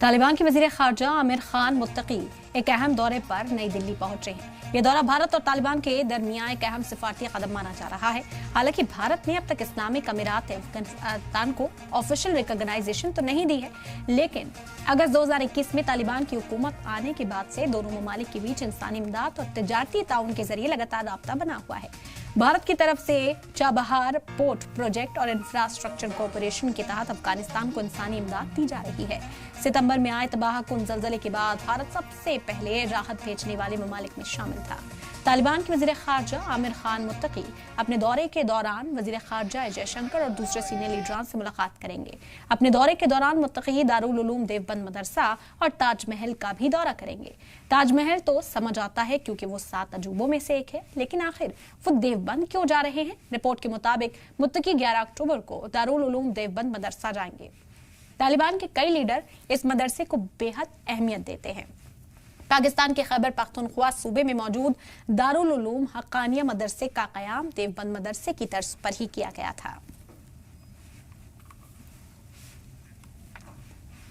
तालिबान के वजीर खारजा आमिर खान मुत्तकी एक अहम दौरे पर नई दिल्ली पहुंचे हैं। ये दौरा भारत और तालिबान के दरमियान एक अहम सिफारती कदम माना जा रहा है। हालांकि भारत ने अब तक इस्लामिक अमीरात अफगानिस्तान को ऑफिशियल रिकॉग्नाइजेशन तो नहीं दी है, लेकिन अगस्त 2021 में तालिबान की हुकूमत आने के बाद से दोनों ममालिक के बीच इंसानी इमदाद और तजारती ताउन के जरिए लगातार राब्ता बना हुआ है। भारत की तरफ से चाबहार पोर्ट प्रोजेक्ट और इंफ्रास्ट्रक्चर कॉरपोरेशन के तहत अफगानिस्तान को इंसानी इमदाद दी जा रही है। सितंबर में आए तबाहकुन ज़लज़ले के बाद भारत सबसे पहले राहत भेजने वाले ममालिक में शामिल था। तालिबान के वज़ीर ख़ारजा आमिर खान मुत्तकी अपने दौरे के दौरान वज़ीर ख़ारजा जयशंकर और दूसरे सीनियर लीडरान से मुलाकात करेंगे। अपने दौरे के दौरान मुत्तकी दारुल उलूम देवबंद मदरसा और ताजमहल का भी दौरा करेंगे। ताजमहल तो समझ आता है क्योंकि वो 7 अजूबों में से एक है, लेकिन आखिर वो देवबंद क्यों जा रहे हैं? रिपोर्ट के मुताबिक मुत्तकी 11 अक्टूबर को दारुल उलूम देवबंद मदरसा जाएंगे। तालिबान के कई लीडर इस मदरसे को बेहद अहमियत देते हैं। पाकिस्तान के खैबर पख्तूनख्वा सूबे में मौजूद दारुल उलूम हक्कानिया मदरसे का क़याम देवबंद मदरसे की तर्ज पर ही किया गया था।